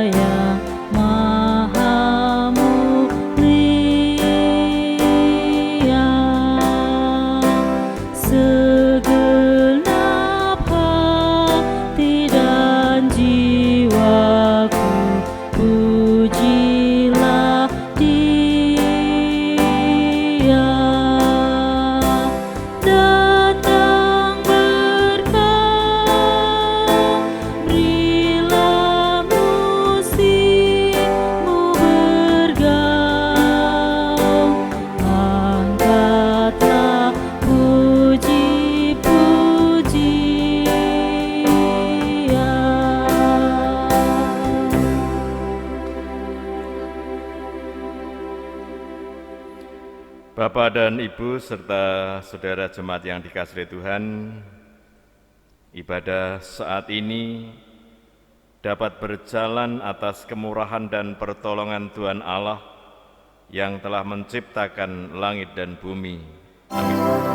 yang maha mulia, segenap hati dan jiwaku pujilah Dia. Datang berkah, berilah musikmu bergaung, angkatlah puji-pujian. Bapak dan Ibu serta saudara jemaat yang dikasihi Tuhan, ibadah saat ini dapat berjalan atas kemurahan dan pertolongan Tuhan Allah yang telah menciptakan langit dan bumi. Amin.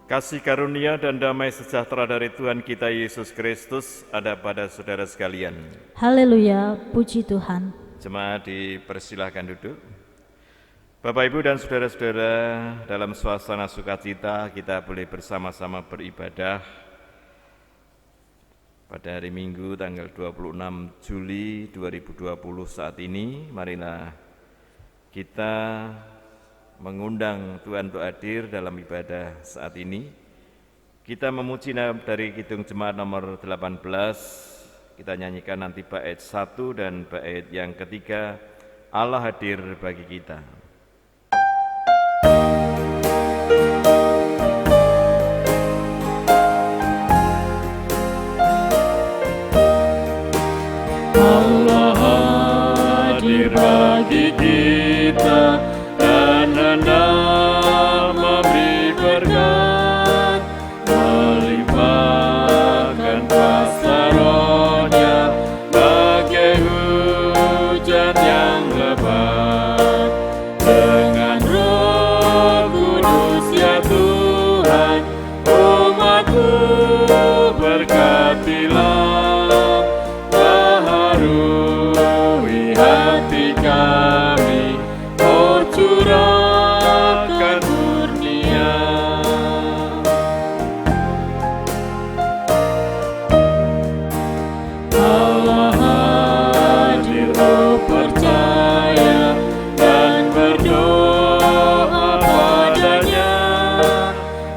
Kasih karunia dan damai sejahtera dari Tuhan kita Yesus Kristus ada pada saudara sekalian. Haleluya, puji Tuhan. Jemaat dipersilahkan duduk. Bapak, Ibu, dan saudara-saudara, dalam suasana sukacita kita boleh bersama-sama beribadah pada hari Minggu tanggal 26 Juli 2020 saat ini. Marilah kita mengundang Tuhan untuk hadir dalam ibadah saat ini. Kita memuji dari Kidung Jemaat nomor 18, kita nyanyikan nanti bait 1 dan bait yang ketiga, Allah hadir bagi kita. Allah hadir bagi kita dan hendak memberi berkat, melimpahkan kuasa Roh-Nya bagai hujan yang lebat. Dengan Roh Kudus ya Tuhan, umat-Mu berkatilah, baharui hati kami, oh curahkan kurnia. Allah hadir, oh percaya dan berdoa padanya,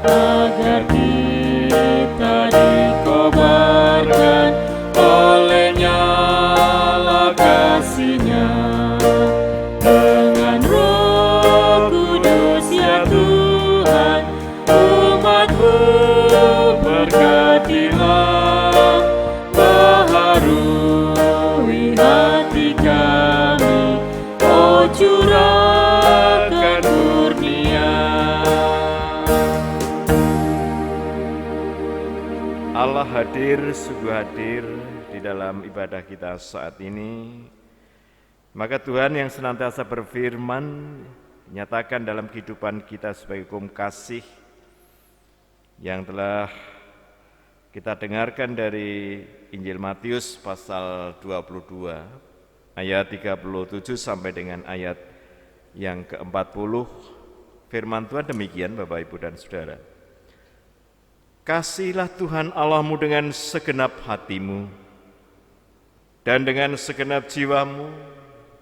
agar kita dikobarkan oleh nyala kasih-Nya. Dengan Roh Kudus ya Tuhan, umat-Mu berkatilah, baharui hati kami, oh curahkan kurnia. Allah hadir, sungguh hadir di dalam ibadah kita saat ini. Maka Tuhan yang senantiasa berfirman, nyatakan dalam kehidupan kita sebagai hukum kasih yang telah kita dengarkan dari Injil Matius pasal 22 ayat 37 sampai dengan ayat yang ke-40. Firman Tuhan demikian, Bapak, Ibu, dan Saudara. Kasihilah Tuhan Allahmu dengan segenap hatimu dan dengan segenap jiwamu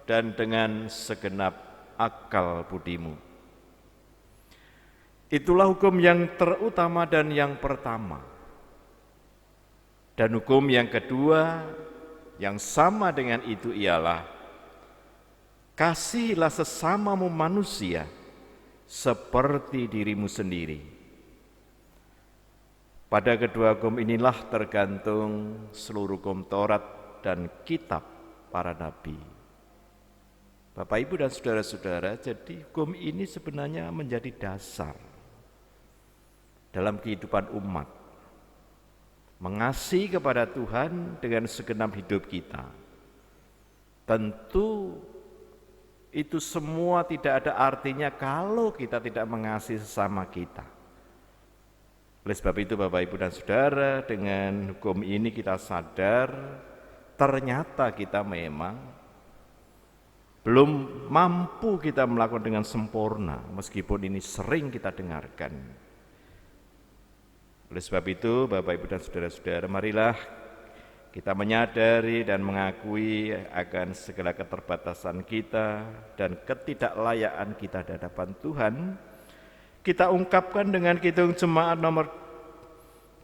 dan dengan segenap akal budimu. Itulah hukum yang terutama dan yang pertama. Dan hukum yang kedua yang sama dengan itu ialah, kasihilah sesamamu manusia seperti dirimu sendiri. Pada kedua hukum inilah tergantung seluruh hukum Taurat dan kitab para nabi. Bapak, Ibu, dan saudara-saudara, jadi hukum ini sebenarnya menjadi dasar dalam kehidupan umat. mengasihi kepada Tuhan dengan segenap hidup kita. Tentu itu semua tidak ada artinya kalau kita tidak mengasihi sesama kita. Oleh sebab itu Bapak, Ibu, dan Saudara, dengan hukum ini kita sadar ternyata kita memang belum mampu kita melakukan dengan sempurna, meskipun ini sering kita dengarkan. Oleh sebab itu Bapak, Ibu, dan Saudara-saudara, marilah kita menyadari dan mengakui akan segala keterbatasan kita dan ketidaklayakan kita di hadapan Tuhan. Kita ungkapkan dengan Kidung Jemaat nomor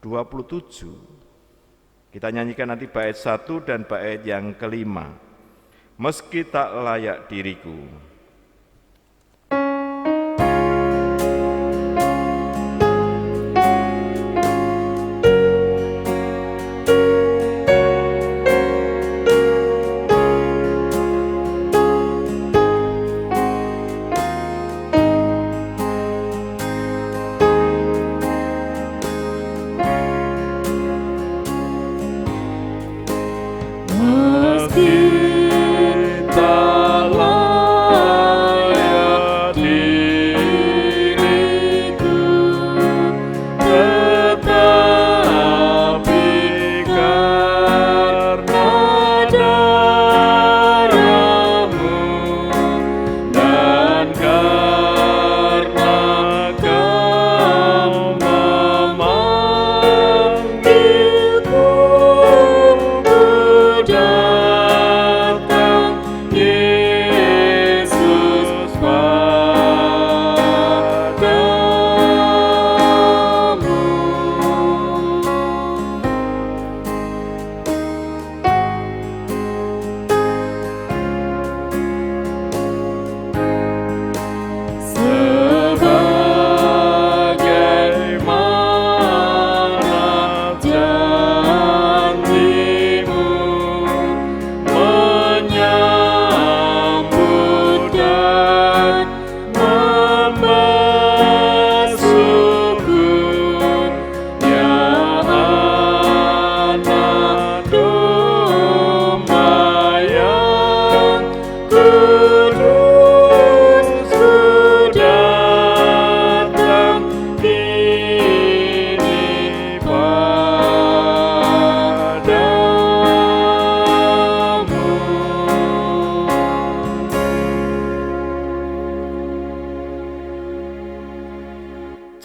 27. Kita nyanyikan nanti bait 1 dan bait yang kelima. Meski tak layak diriku.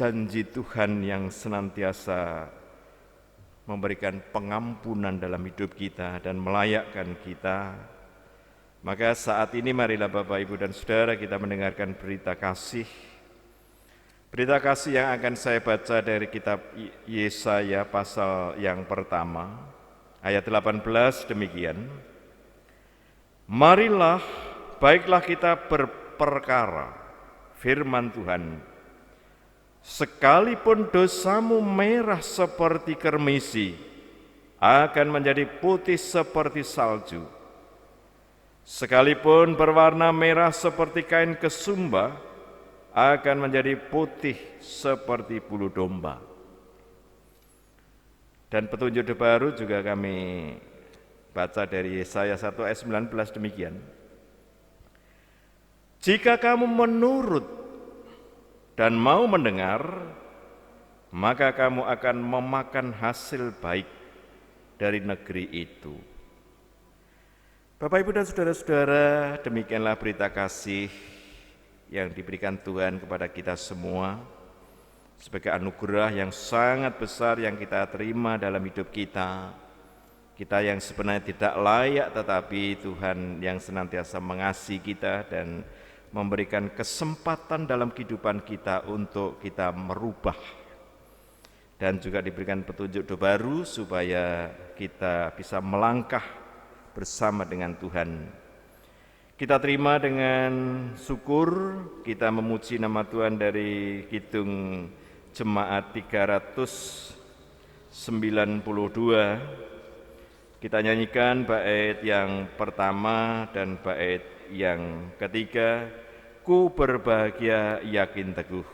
Janji Tuhan yang senantiasa memberikan pengampunan dalam hidup kita dan melayakkan kita. Maka saat ini marilah Bapak, Ibu, dan Saudara, kita mendengarkan berita kasih. Berita kasih yang akan saya baca dari kitab Yesaya pasal yang pertama, ayat 18 demikian. Marilah, baiklah kita berperkara, firman Tuhan. Sekalipun dosamu merah seperti kermisi, akan menjadi putih seperti salju. Sekalipun berwarna merah seperti kain kesumba, akan menjadi putih seperti bulu domba. Dan petunjuk baru juga kami baca dari Yesaya 1 ayat 19 demikian. Jika kamu menurut dan mau mendengar, maka kamu akan memakan hasil baik dari negeri itu. Bapak, Ibu, dan Saudara-saudara, demikianlah berita kasih yang diberikan Tuhan kepada kita semua sebagai anugerah yang sangat besar yang kita terima dalam hidup kita. Kita yang sebenarnya tidak layak, tetapi Tuhan yang senantiasa mengasihi kita dan memberikan kesempatan dalam kehidupan kita untuk kita merubah, dan juga diberikan petunjuk baru supaya kita bisa melangkah bersama dengan Tuhan. Kita terima dengan syukur, kita memuji nama Tuhan dari Kidung Jemaat 392. Kita nyanyikan bait yang pertama dan bait yang ketiga, ku berbahagia yakin teguh.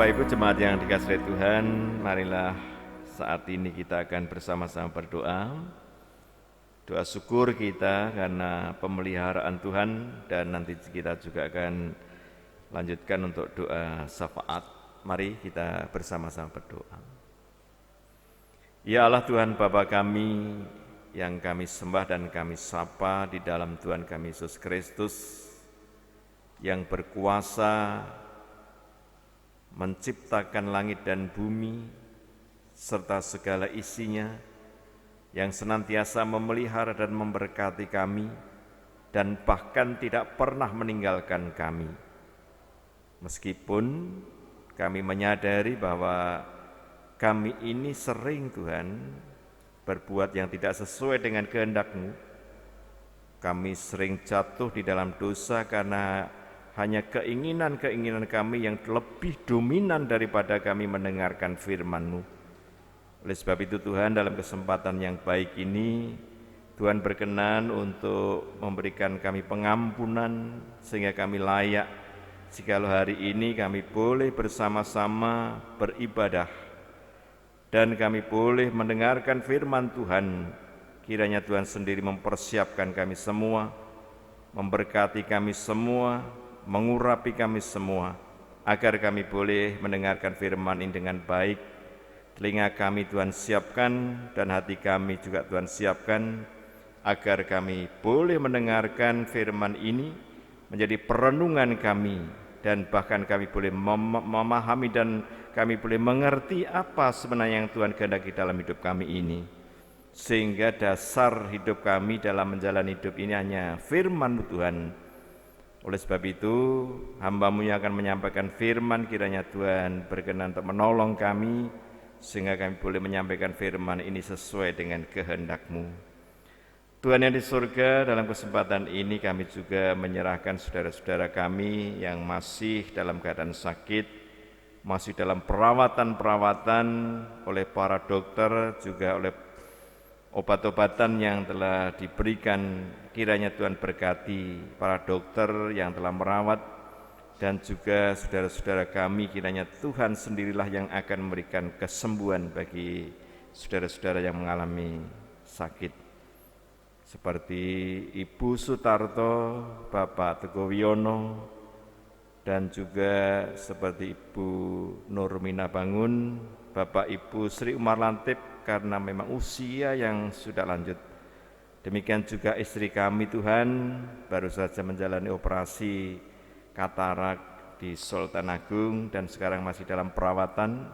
Bapak Ibu jemaat yang dikasihi Tuhan, marilah saat ini kita akan bersama-sama berdoa. Doa syukur kita karena pemeliharaan Tuhan, dan nanti kita juga akan lanjutkan untuk doa syafaat. Mari kita bersama-sama berdoa. Ya Allah Tuhan Bapa kami yang kami sembah dan kami sapa di dalam Tuhan kami Yesus Kristus yang berkuasa menciptakan langit dan bumi serta segala isinya, yang senantiasa memelihara dan memberkati kami dan bahkan tidak pernah meninggalkan kami. Meskipun kami menyadari bahwa kami ini sering Tuhan berbuat yang tidak sesuai dengan kehendak-Mu. Kami sering jatuh di dalam dosa karena hanya keinginan-keinginan kami yang lebih dominan daripada kami mendengarkan firman-Mu. Oleh sebab itu Tuhan, dalam kesempatan yang baik ini, Tuhan berkenan untuk memberikan kami pengampunan sehingga kami layak jikalau hari ini kami boleh bersama-sama beribadah dan kami boleh mendengarkan firman Tuhan. Kiranya Tuhan sendiri mempersiapkan kami semua, memberkati kami semua, mengurapi kami semua, agar kami boleh mendengarkan firman ini dengan baik. Telinga kami Tuhan siapkan dan hati kami juga Tuhan siapkan, agar kami boleh mendengarkan firman ini menjadi perenungan kami, dan bahkan kami boleh memahami dan kami boleh mengerti apa sebenarnya yang Tuhan kehendaki dalam hidup kami ini. Sehingga dasar hidup kami dalam menjalani hidup ini hanya firman Tuhan. Oleh sebab itu, hamba-Mu yang akan menyampaikan firman, kiranya Tuhan berkenan untuk menolong kami, sehingga kami boleh menyampaikan firman ini sesuai dengan kehendak-Mu. Tuhan yang di surga, dalam kesempatan ini kami juga menyerahkan saudara-saudara kami yang masih dalam keadaan sakit, masih dalam perawatan-perawatan oleh para dokter, juga oleh obat-obatan yang telah diberikan. Kiranya Tuhan berkati para dokter yang telah merawat, dan juga saudara-saudara kami, kiranya Tuhan sendirilah yang akan memberikan kesembuhan bagi saudara-saudara yang mengalami sakit. Seperti Ibu Sutarto, Bapak Teguh Wiono, dan juga seperti Ibu Nurmina Bangun, Bapak Ibu Sri Umar Lantip, karena memang usia yang sudah lanjut. Demikian juga istri kami Tuhan, baru saja menjalani operasi katarak di Sultan Agung dan sekarang masih dalam perawatan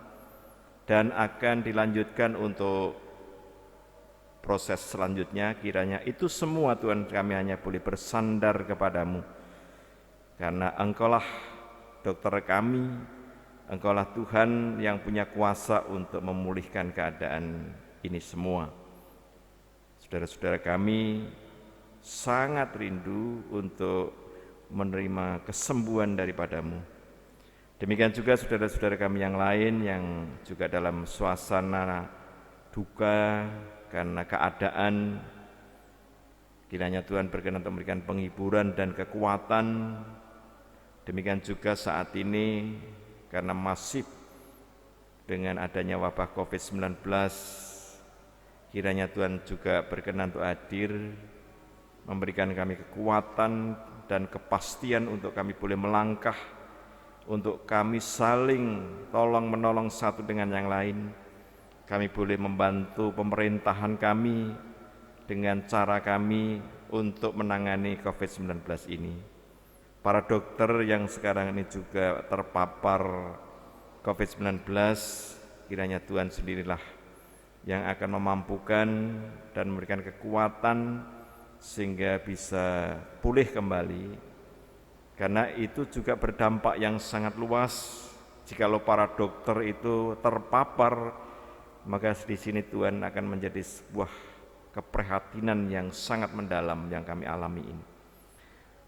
dan akan dilanjutkan untuk proses selanjutnya. Kiranya itu semua Tuhan kami hanya boleh bersandar kepadamu, karena Engkaulah dokter kami, Engkaulah Tuhan yang punya kuasa untuk memulihkan keadaan ini semua. Saudara-saudara kami sangat rindu untuk menerima kesembuhan daripada-Mu. Demikian juga saudara-saudara kami yang lain yang juga dalam suasana duka karena keadaan. Kiranya Tuhan berkenan untuk memberikan penghiburan dan kekuatan. Demikian juga saat ini karena masih dengan adanya wabah COVID-19, kiranya Tuhan juga berkenan untuk hadir, memberikan kami kekuatan dan kepastian untuk kami boleh melangkah, untuk kami saling tolong-menolong satu dengan yang lain. Kami boleh membantu pemerintahan kami dengan cara kami untuk menangani COVID-19 ini. Para dokter yang sekarang ini juga terpapar COVID-19, kiranya Tuhan sendirilah yang akan memampukan dan memberikan kekuatan sehingga bisa pulih kembali. Karena itu juga berdampak yang sangat luas. Jikalau para dokter itu terpapar, maka di sini Tuhan akan menjadi sebuah keprihatinan yang sangat mendalam yang kami alami ini.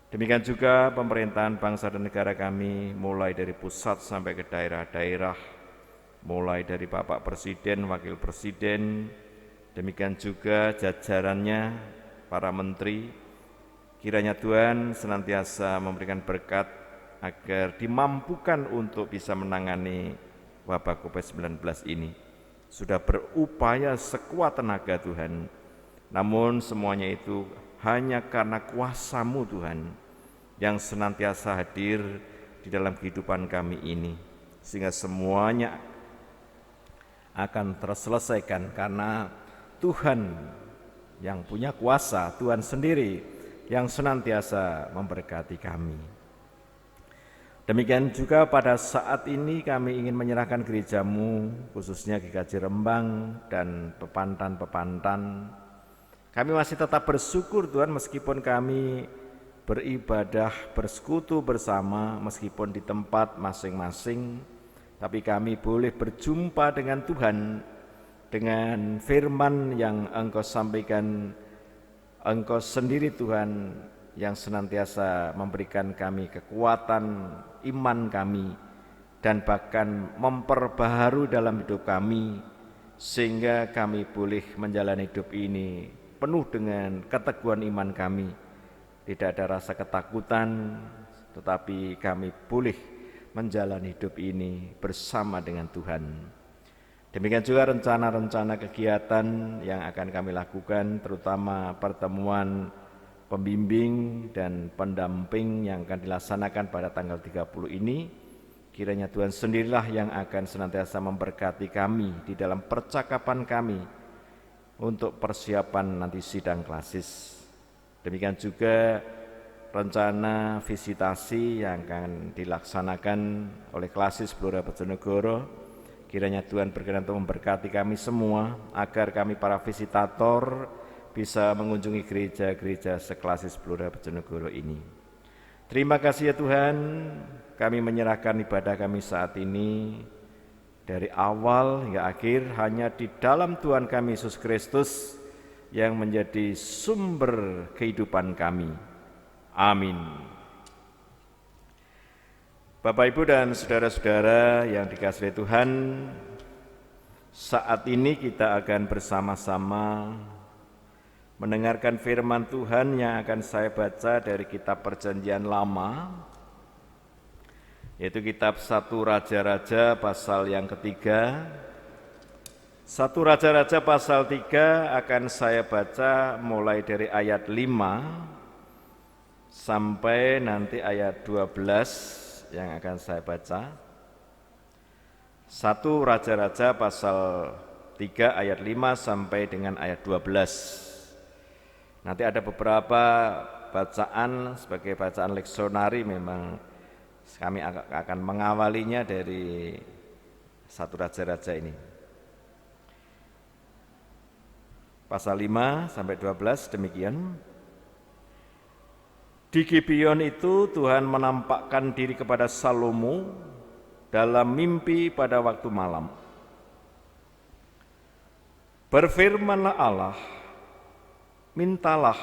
Demikian juga pemerintahan bangsa dan negara kami, mulai dari pusat sampai ke daerah-daerah, mulai dari Bapak Presiden, Wakil Presiden, demikian juga jajarannya, para menteri. Kiranya Tuhan senantiasa memberikan berkat agar dimampukan untuk bisa menangani wabah COVID-19 ini. Sudah berupaya sekuat tenaga Tuhan, namun semuanya itu hanya karena kuasa-Mu Tuhan yang senantiasa hadir di dalam kehidupan kami ini, sehingga semuanya akan terselesaikan karena Tuhan yang punya kuasa, Tuhan sendiri yang senantiasa memberkati kami. Demikian juga pada saat ini kami ingin menyerahkan gereja-Mu, khususnya GKJ Rembang dan pepantan-pepantan. Kami masih tetap bersyukur Tuhan, meskipun kami beribadah bersekutu bersama, meskipun di tempat masing-masing, tapi kami boleh berjumpa dengan Tuhan, dengan firman yang Engkau sampaikan, Engkau sendiri Tuhan yang senantiasa memberikan kami kekuatan iman kami, dan bahkan memperbaharui dalam hidup kami, sehingga kami boleh menjalani hidup ini penuh dengan keteguhan iman kami. Tidak ada rasa ketakutan, tetapi kami boleh menjalani hidup ini bersama dengan Tuhan. Demikian juga rencana-rencana kegiatan yang akan kami lakukan, terutama pertemuan pembimbing dan pendamping yang akan dilaksanakan pada tanggal 30 ini. Kiranya Tuhan sendirilah yang akan senantiasa memberkati kami di dalam percakapan kami untuk persiapan nanti sidang klasis. Demikian juga rencana visitasi yang akan dilaksanakan oleh klasis Blora Bojonegoro. Kiranya Tuhan berkenan untuk memberkati kami semua, agar kami para visitator bisa mengunjungi gereja-gereja seklasis Blora Bojonegoro ini. Terima kasih ya Tuhan, kami menyerahkan ibadah kami saat ini dari awal hingga akhir hanya di dalam Tuhan kami Yesus Kristus yang menjadi sumber kehidupan kami. Amin. Bapak, Ibu, dan saudara-saudara yang dikasihi Tuhan, saat ini kita akan bersama-sama mendengarkan firman Tuhan yang akan saya baca dari kitab Perjanjian Lama, yaitu kitab 1 Raja-Raja pasal yang ketiga. 1 Raja-Raja pasal 3 akan saya baca mulai dari ayat 5 sampai nanti ayat 12 yang akan saya baca. 1 Raja-Raja pasal 3 ayat 5 sampai dengan ayat 12. Nanti ada beberapa bacaan sebagai bacaan leksonari, memang kami akan mengawalinya dari 1 Raja-Raja ini. Pasal 5 sampai 12 demikian. Di Gibeon itu Tuhan menampakkan diri kepada Salomo dalam mimpi pada waktu malam. Berfirmanlah Allah, mintalah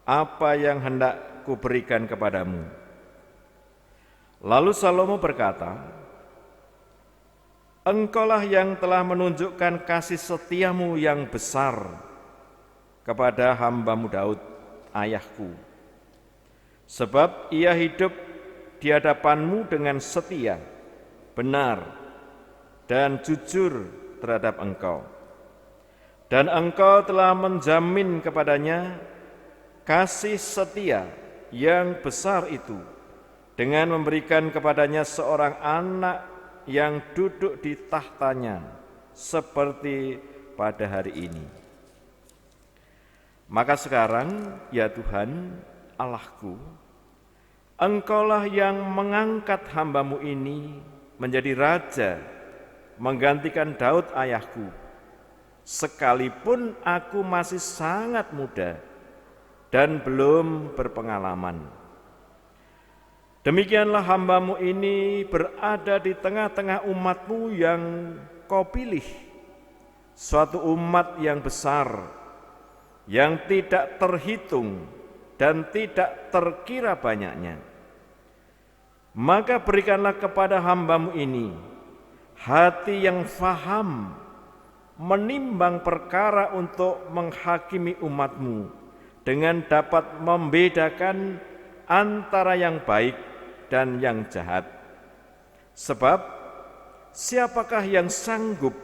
apa yang hendak kuberikan kepadamu. Lalu Salomo berkata, Engkaulah yang telah menunjukkan kasih setiamu yang besar kepada hamba-Mu Daud, ayahku. Sebab ia hidup di hadapan-Mu dengan setia, benar, dan jujur terhadap Engkau. Dan Engkau telah menjamin kepadanya kasih setia yang besar itu dengan memberikan kepadanya seorang anak yang duduk di tahtanya seperti pada hari ini. Maka sekarang, ya Tuhan Allahku, Engkaulah yang mengangkat hamba-Mu ini menjadi raja, menggantikan Daud ayahku, sekalipun aku masih sangat muda dan belum berpengalaman. Demikianlah hamba-Mu ini berada di tengah-tengah umat-Mu yang Kau pilih, suatu umat yang besar, yang tidak terhitung dan tidak terkira banyaknya. Maka berikanlah kepada hamba-Mu ini hati yang faham, menimbang perkara untuk menghakimi umat-Mu, dengan dapat membedakan antara yang baik dan yang jahat. Sebab siapakah yang sanggup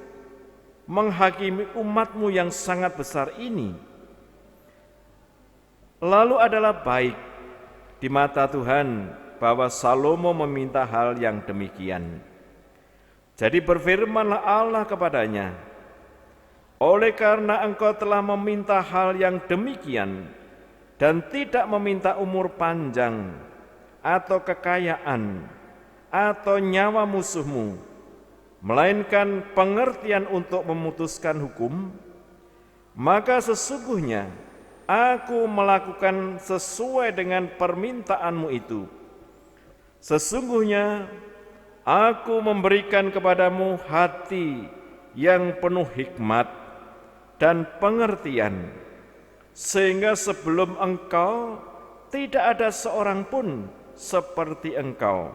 menghakimi umatmu yang sangat besar ini? Lalu adalah baik di mata Tuhan bahwa Salomo meminta hal yang demikian. Jadi berfirmanlah Allah kepadanya, oleh karena engkau telah meminta hal yang demikian dan tidak meminta umur panjang atau kekayaan atau nyawa musuhmu, melainkan pengertian untuk memutuskan hukum, maka sesungguhnya aku melakukan sesuai dengan permintaanmu itu. Sesungguhnya aku memberikan kepadamu hati yang penuh hikmat dan pengertian, sehingga sebelum engkau tidak ada seorang pun seperti engkau,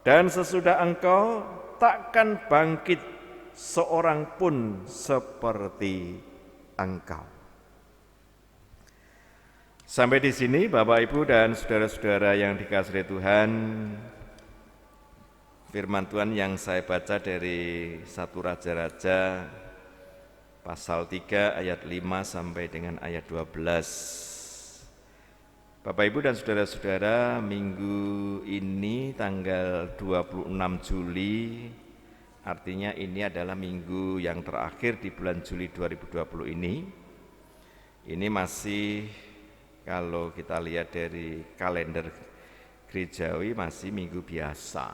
dan sesudah engkau takkan bangkit seorang pun seperti engkau. Sampai di sini Bapak Ibu dan saudara-saudara yang dikasihi Tuhan, firman Tuhan yang saya baca dari 1 Raja-Raja pasal 3 ayat 5 sampai dengan ayat 12. Bapak Ibu dan saudara-saudara, minggu ini tanggal 26 Juli, artinya ini adalah minggu yang terakhir di bulan Juli 2020 ini. Ini masih, kalau kita lihat dari kalender gerejawi, masih minggu biasa.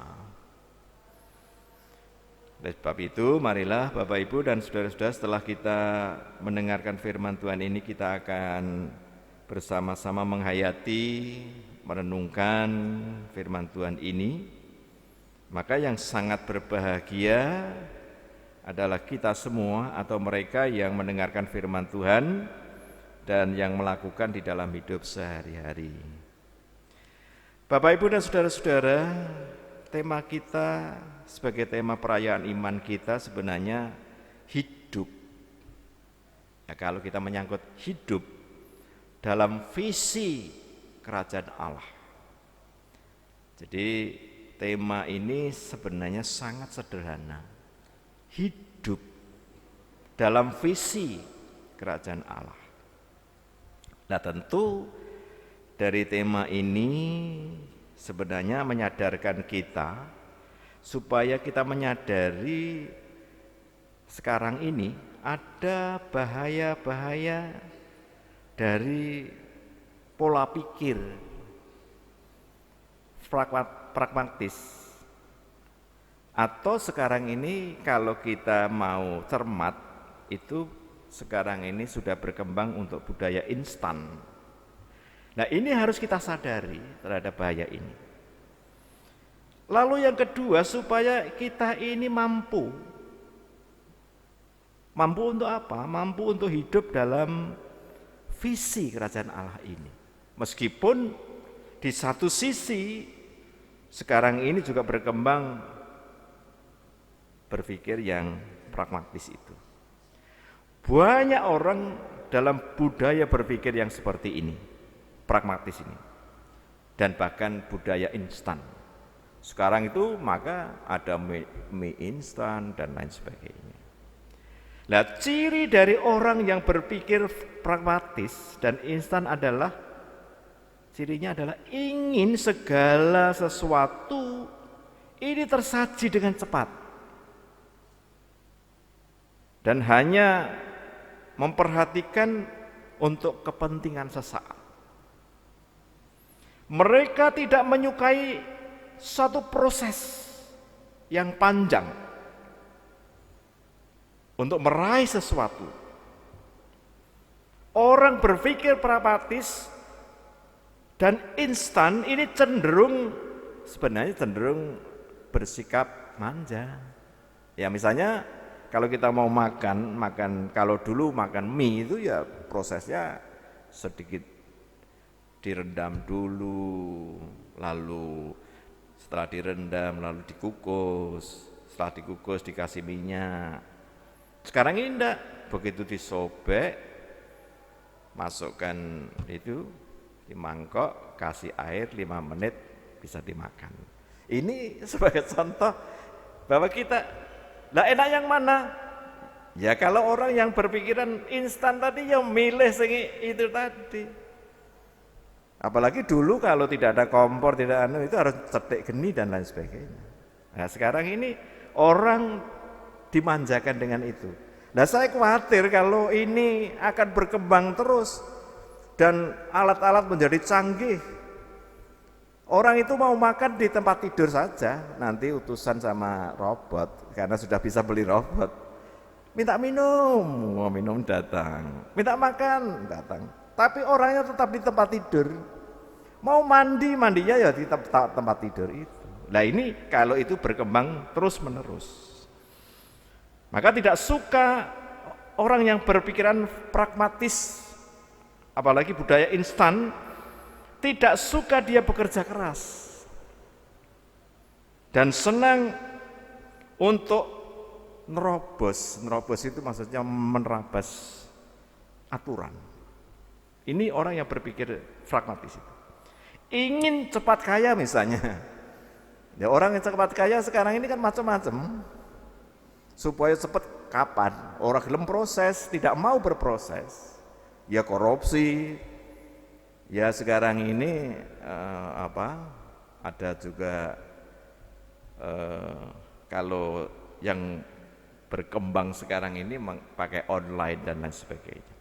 Oleh sebab itu, marilah Bapak Ibu dan saudara-saudara, setelah kita mendengarkan firman Tuhan ini, kita akan bersama-sama menghayati, merenungkan firman Tuhan ini. Maka yang sangat berbahagia adalah kita semua atau mereka yang mendengarkan firman Tuhan dan yang melakukan di dalam hidup sehari-hari. Bapak, Ibu dan saudara-saudara, tema kita sebagai tema perayaan iman kita sebenarnya hidup. Ya, kalau kita menyangkut hidup dalam visi kerajaan Allah. Jadi tema ini sebenarnya sangat sederhana. Hidup dalam visi kerajaan Allah. Nah, tentu dari tema ini sebenarnya menyadarkan kita supaya kita menyadari sekarang ini ada bahaya-bahaya dari pola pikir pragmatis. Atau sekarang ini kalau kita mau cermat, itu sekarang ini sudah berkembang untuk budaya instan. Nah, ini harus kita sadari terhadap bahaya ini. Lalu yang kedua, supaya kita ini mampu untuk apa? Mampu untuk hidup dalam visi kerajaan Allah ini. Meskipun di satu sisi sekarang ini juga berkembang berpikir yang pragmatis itu. Banyak orang dalam budaya berpikir yang seperti ini, pragmatis ini, dan bahkan budaya instan. Sekarang itu maka ada mie instan dan lain sebagainya. Nah, ciri dari orang yang berpikir pragmatis dan instan adalah, cirinya adalah ingin segala sesuatu ini tersaji dengan cepat dan hanya memperhatikan untuk kepentingan sesaat. Mereka tidak menyukai satu proses yang panjang untuk meraih sesuatu. Orang berpikir pragmatis dan instan ini sebenarnya cenderung bersikap manja. Ya, misalnya kalau kita mau makan, kalau dulu makan mie itu ya prosesnya sedikit direndam dulu, lalu setelah direndam lalu dikukus, setelah dikukus dikasih minyak. Sekarang ini enggak, begitu disobek, masukkan itu di mangkok, kasih air 5 menit, bisa dimakan. Ini sebagai contoh bahwa kita, lah enak yang mana? Ya kalau orang yang berpikiran instan tadi ya milih itu tadi. Apalagi dulu kalau tidak ada kompor, tidak ada itu harus cetek geni dan lain sebagainya. Nah sekarang ini orang dimanjakan dengan itu. Nah saya khawatir kalau ini akan berkembang terus dan alat-alat menjadi canggih. Orang itu mau makan di tempat tidur saja, nanti utusan sama robot, karena sudah bisa beli robot. Minta minum, mau minum datang. Minta makan, datang. Tapi orangnya tetap di tempat tidur. Mau mandinya ya di tempat tidur itu. Nah ini kalau itu berkembang terus menerus. Maka tidak suka orang yang berpikiran pragmatis, apalagi budaya instan, tidak suka dia bekerja keras dan senang untuk nerobos itu maksudnya menerabas aturan. Ini orang yang berpikir pragmatis itu. Ingin cepat kaya misalnya. Ya orang yang cepat kaya sekarang ini kan macam-macam. Supaya cepat kapan? Orang belum proses, tidak mau berproses. Ya korupsi. Ya sekarang ini ada juga kalau yang berkembang sekarang ini pakai online dan lain sebagainya.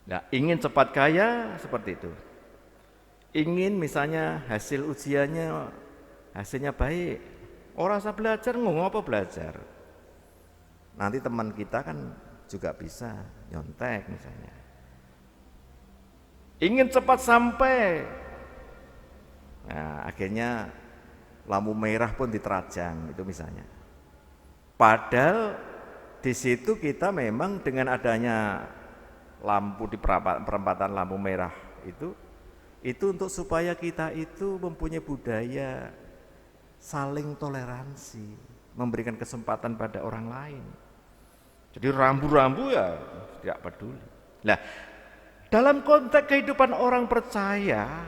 Nah, ingin cepat kaya seperti itu. Ingin misalnya hasil ujiannya hasilnya baik. Orang usah belajar, ngomong apa belajar. Nanti teman kita kan juga bisa nyontek misalnya. Ingin cepat sampai, nah akhirnya lampu merah pun diterajang itu misalnya. Padahal di situ kita memang dengan adanya lampu di perempatan lampu merah itu untuk supaya kita itu mempunyai budaya saling toleransi, memberikan kesempatan pada orang lain. Jadi rambu-rambu ya tidak peduli. Nah, dalam konteks kehidupan orang percaya,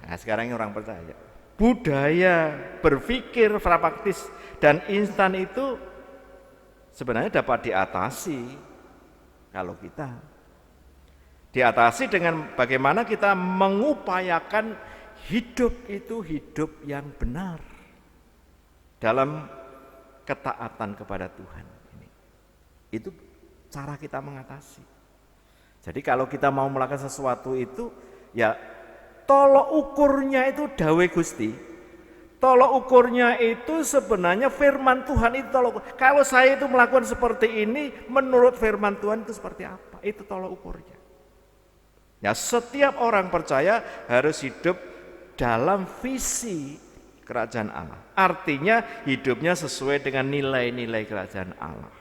nah sekarang ini orang percaya, budaya berpikir pragmatis dan instan itu sebenarnya dapat diatasi kalau kita diatasi dengan bagaimana kita mengupayakan hidup itu hidup yang benar dalam ketaatan kepada Tuhan. Itu cara kita mengatasi. Jadi kalau kita mau melakukan sesuatu itu ya tolok ukurnya itu dawe Gusti. Tolok ukurnya itu sebenarnya firman Tuhan itu tolok ukur. Kalau saya itu melakukan seperti ini menurut firman Tuhan itu seperti apa? Itu tolok ukurnya. Ya setiap orang percaya harus hidup dalam visi kerajaan Allah. Artinya hidupnya sesuai dengan nilai-nilai kerajaan Allah.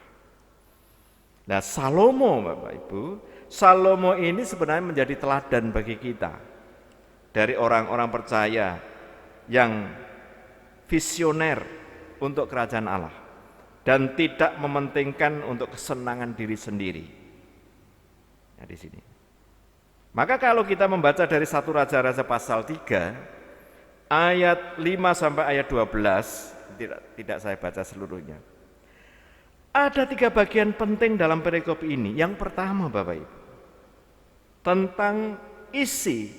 Nah Salomo Bapak Ibu, Salomo ini sebenarnya menjadi teladan bagi kita dari orang-orang percaya yang visioner untuk kerajaan Allah dan tidak mementingkan untuk kesenangan diri sendiri. Nah, di sini. Maka kalau kita membaca dari 1 Raja-Raja pasal 3 ayat 5 sampai ayat 12, tidak saya baca seluruhnya. Ada 3 bagian penting dalam perikop ini. Yang pertama Bapak Ibu, tentang isi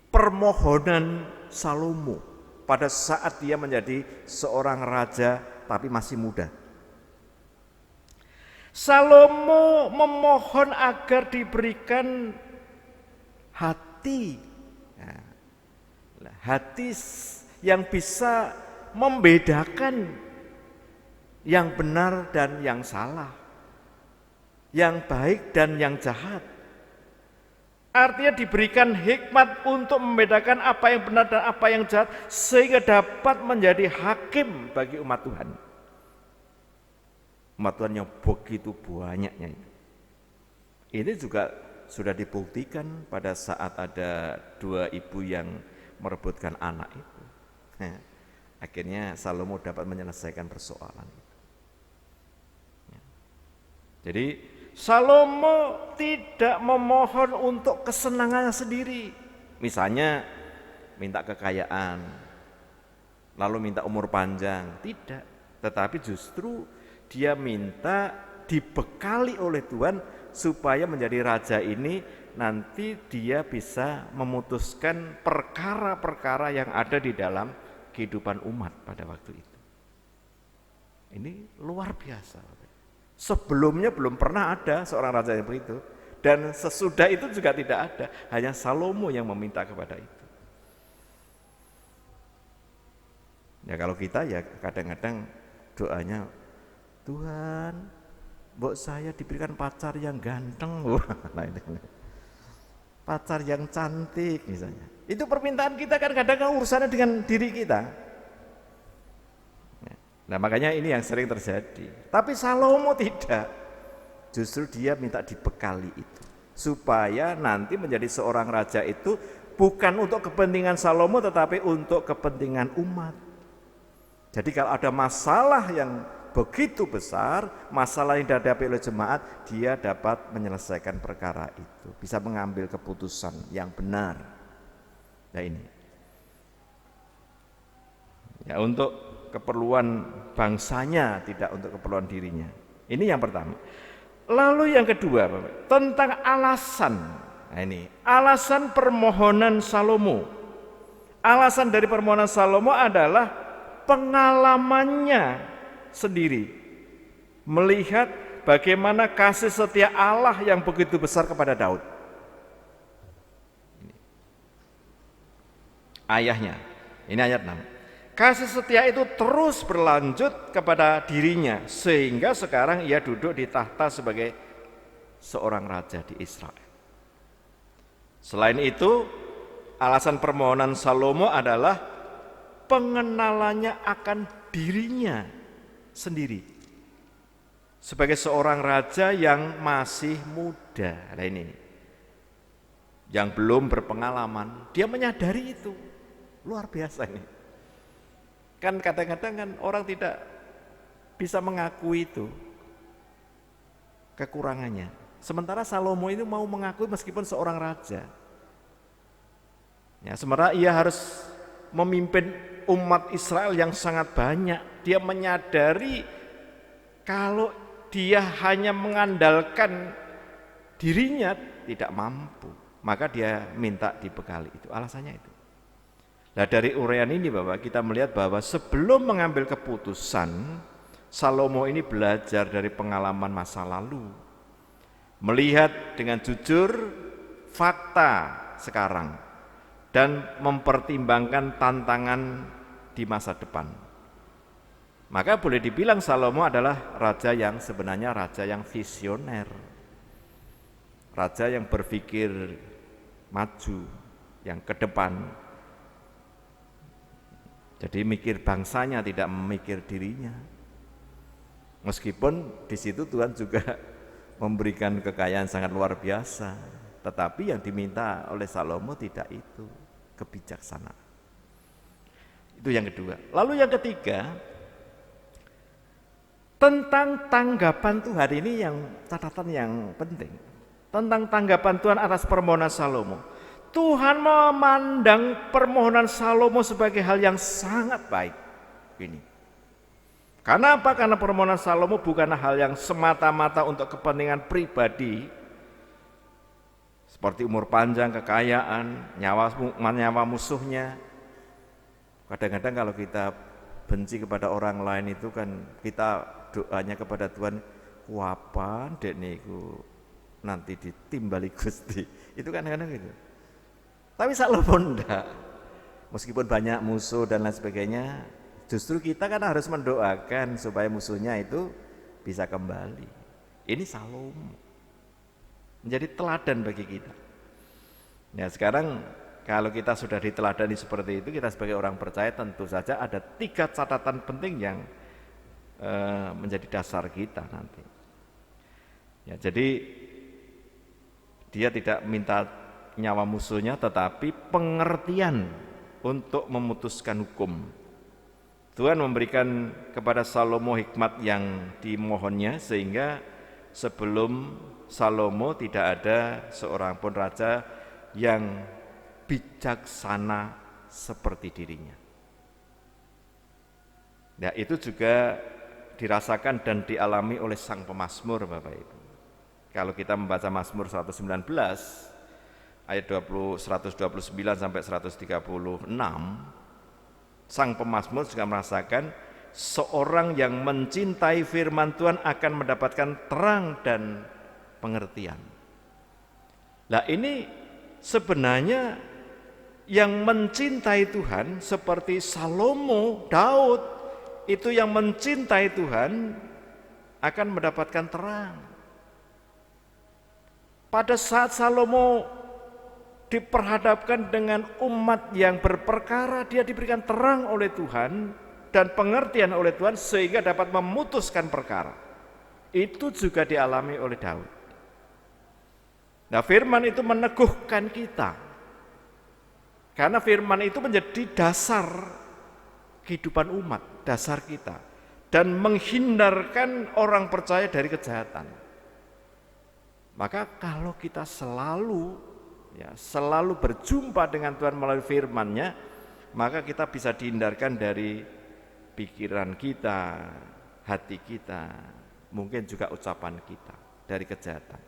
permohonan Salomo pada saat dia menjadi seorang raja tapi masih muda. Salomo memohon agar diberikan hati, hati yang bisa membedakan yang benar dan yang salah, yang baik dan yang jahat. Artinya diberikan hikmat untuk membedakan apa yang benar dan apa yang jahat sehingga dapat menjadi hakim bagi umat Tuhan. Umat Tuhan yang begitu banyaknya itu. Ini juga sudah dibuktikan pada saat ada 2 ibu yang merebutkan anak itu. Akhirnya Salomo dapat menyelesaikan persoalan itu. Jadi Salomo tidak memohon untuk kesenangannya sendiri. Misalnya minta kekayaan, lalu minta umur panjang, tidak. Tetapi justru dia minta dibekali oleh Tuhan supaya menjadi raja ini nanti dia bisa memutuskan perkara-perkara yang ada di dalam kehidupan umat pada waktu itu. Ini luar biasa. Sebelumnya belum pernah ada seorang raja yang begitu, dan sesudah itu juga tidak ada, hanya Salomo yang meminta kepada itu. Ya kalau kita ya kadang-kadang doanya, Tuhan, mbok saya diberikan pacar yang ganteng, nah ini. Pacar yang cantik misalnya. Itu permintaan kita kan kadang-kadang urusannya dengan diri kita. Nah makanya ini yang sering terjadi. Tapi Salomo tidak. Justru dia minta dibekali itu. Supaya nanti menjadi seorang raja itu bukan untuk kepentingan Salomo tetapi untuk kepentingan umat. Jadi kalau ada masalah yang begitu besar, masalah yang dihadapi oleh jemaat, dia dapat menyelesaikan perkara itu, bisa mengambil keputusan yang benar. Nah ini, ya untuk keperluan bangsanya, tidak untuk keperluan dirinya. Ini yang pertama. Lalu yang kedua, tentang alasan. Nah ini, alasan permohonan Salomo. Alasan dari permohonan Salomo adalah pengalamannya sendiri, melihat bagaimana kasih setia Allah yang begitu besar kepada Daud. Ayahnya, ini ayat 6. Kasih setia itu terus berlanjut kepada dirinya sehingga sekarang ia duduk di tahta sebagai seorang raja di Israel. Selain itu, alasan permohonan Salomo adalah pengenalannya akan dirinya sendiri sebagai seorang raja yang masih muda. Nah ini yang belum berpengalaman, dia menyadari itu. Luar biasa ini. Kan kadang-kadang kan orang tidak bisa mengakui itu kekurangannya. Sementara Salomo ini mau mengakui meskipun seorang raja. Ya, sementara ia harus memimpin umat Israel yang sangat banyak. Dia menyadari kalau dia hanya mengandalkan dirinya tidak mampu, maka dia minta dibekali itu. Alasannya itu. Nah dari uraian ini Bapak, kita melihat bahwa sebelum mengambil keputusan, Salomo ini belajar dari pengalaman masa lalu, melihat dengan jujur fakta sekarang dan mempertimbangkan tantangan di masa depan. Maka boleh dibilang Salomo adalah raja yang sebenarnya raja yang visioner, raja yang berpikir maju, yang ke depan. Jadi mikir bangsanya, tidak memikir dirinya. Meskipun di situ Tuhan juga memberikan kekayaan sangat luar biasa, tetapi yang diminta oleh Salomo tidak itu, kebijaksanaan. Itu yang kedua. Lalu yang ketiga, tentang tanggapan Tuhan, ini yang catatan yang penting. Tentang tanggapan Tuhan atas permohonan Salomo. Tuhan memandang permohonan Salomo sebagai hal yang sangat baik. Ini. Karena apa? Karena permohonan Salomo bukanlah hal yang semata-mata untuk kepentingan pribadi, seperti umur panjang, kekayaan, nyawa musuhnya. Kadang-kadang kalau kita benci kepada orang lain itu kan kita doanya kepada Tuhan, kapan dek niku nanti ditimbali Gusti. Itu kan kadang-kadang gitu. Tapi Salomo enggak. Meskipun banyak musuh dan lain sebagainya, justru kita kan harus mendoakan supaya musuhnya itu bisa kembali. Ini Salomo. Menjadi teladan bagi kita. Ya sekarang kalau kita sudah diteladani seperti itu, kita sebagai orang percaya tentu saja ada 3 catatan penting yang menjadi dasar kita nanti. Ya, jadi dia tidak minta nyawa musuhnya, tetapi pengertian untuk memutuskan hukum. Tuhan memberikan kepada Salomo hikmat yang dimohonnya, sehingga sebelum Salomo tidak ada seorang pun raja yang bijaksana seperti dirinya. Nah, itu juga dirasakan dan dialami oleh sang pemazmur, Bapak Ibu. Kalau kita membaca Mazmur 119 ayat 129 sampai 136, sang pemazmur juga merasakan seorang yang mencintai firman Tuhan akan mendapatkan terang dan pengertian. Nah, ini sebenarnya yang mencintai Tuhan seperti Salomo, Daud, itu yang mencintai Tuhan akan mendapatkan terang. Pada saat Salomo diperhadapkan dengan umat yang berperkara, dia diberikan terang oleh Tuhan dan pengertian oleh Tuhan sehingga dapat memutuskan perkara. Itu juga dialami oleh Daud. Nah, firman itu meneguhkan kita. Karena firman itu menjadi dasar kehidupan umat, dasar kita. Dan menghindarkan orang percaya dari kejahatan. Maka kalau kita selalu berjumpa dengan Tuhan melalui firman-Nya, maka kita bisa dihindarkan dari pikiran kita, hati kita, mungkin juga ucapan kita dari kejahatan.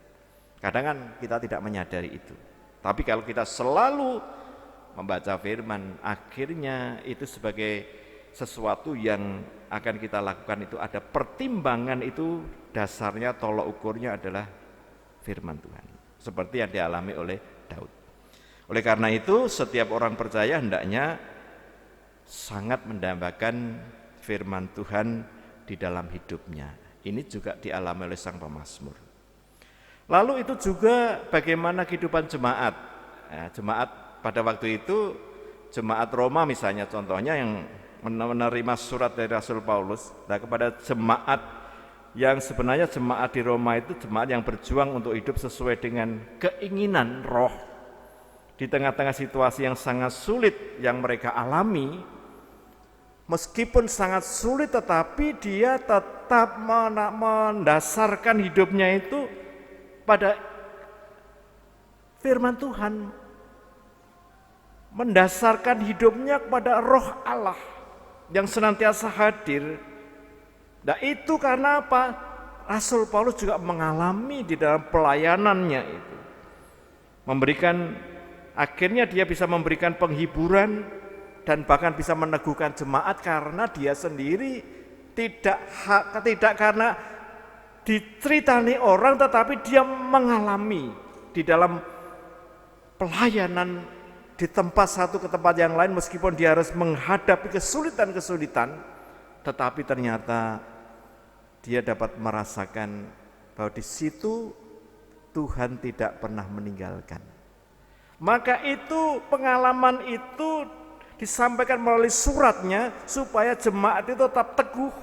Kadang kan kita tidak menyadari itu. Tapi kalau kita selalu membaca firman, akhirnya itu sebagai sesuatu yang akan kita lakukan, itu ada pertimbangan, itu dasarnya tolok ukurnya adalah firman Tuhan, seperti yang dialami oleh Daud. Oleh karena itu, setiap orang percaya hendaknya sangat mendambakan firman Tuhan di dalam hidupnya. Ini juga dialami oleh sang pemazmur. Lalu itu juga bagaimana kehidupan jemaat. Ya, jemaat pada waktu itu, jemaat Roma misalnya contohnya yang menerima surat dari Rasul Paulus, nah kepada jemaat yang sebenarnya jemaat di Roma itu jemaat yang berjuang untuk hidup sesuai dengan keinginan roh di tengah-tengah situasi yang sangat sulit yang mereka alami. Meskipun sangat sulit, tetapi dia tetap mendasarkan hidupnya itu pada firman Tuhan, mendasarkan hidupnya kepada roh Allah yang senantiasa hadir. Nah, itu karena apa? Rasul Paulus juga mengalami di dalam pelayanannya itu. Akhirnya dia bisa memberikan penghiburan dan bahkan bisa meneguhkan jemaat karena dia sendiri tidak karena diceritani orang, tetapi dia mengalami di dalam pelayanan di tempat satu ke tempat yang lain, meskipun dia harus menghadapi kesulitan-kesulitan, tetapi ternyata dia dapat merasakan bahwa di situ Tuhan tidak pernah meninggalkan. Maka itu pengalaman itu disampaikan melalui suratnya supaya jemaat itu tetap teguh,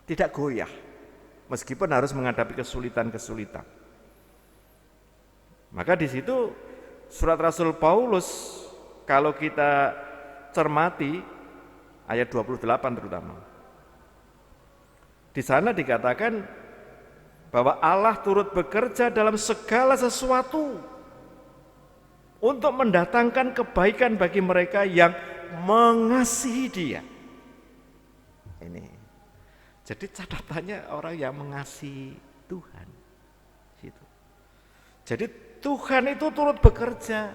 tidak goyah, meskipun harus menghadapi kesulitan-kesulitan. Maka di situ surat Rasul Paulus, kalau kita cermati ayat 28 terutama, di sana dikatakan bahwa Allah turut bekerja dalam segala sesuatu untuk mendatangkan kebaikan bagi mereka yang mengasihi Dia. Ini. Jadi catatannya orang yang mengasihi Tuhan. Situ. Jadi Tuhan itu turut bekerja.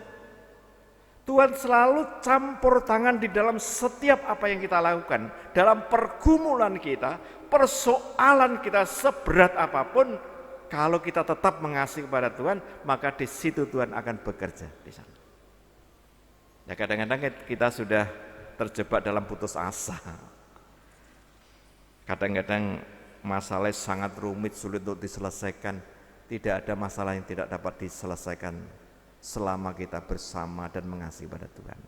Tuhan selalu campur tangan di dalam setiap apa yang kita lakukan. Dalam pergumulan kita, persoalan kita seberat apapun, kalau kita tetap mengasihi kepada Tuhan, maka di situ Tuhan akan bekerja di sana. Ya, kadang-kadang kita sudah terjebak dalam putus asa. Kadang-kadang masalah sangat rumit, sulit untuk diselesaikan. Tidak ada masalah yang tidak dapat diselesaikan selama kita bersama dan mengasihi pada Tuhan.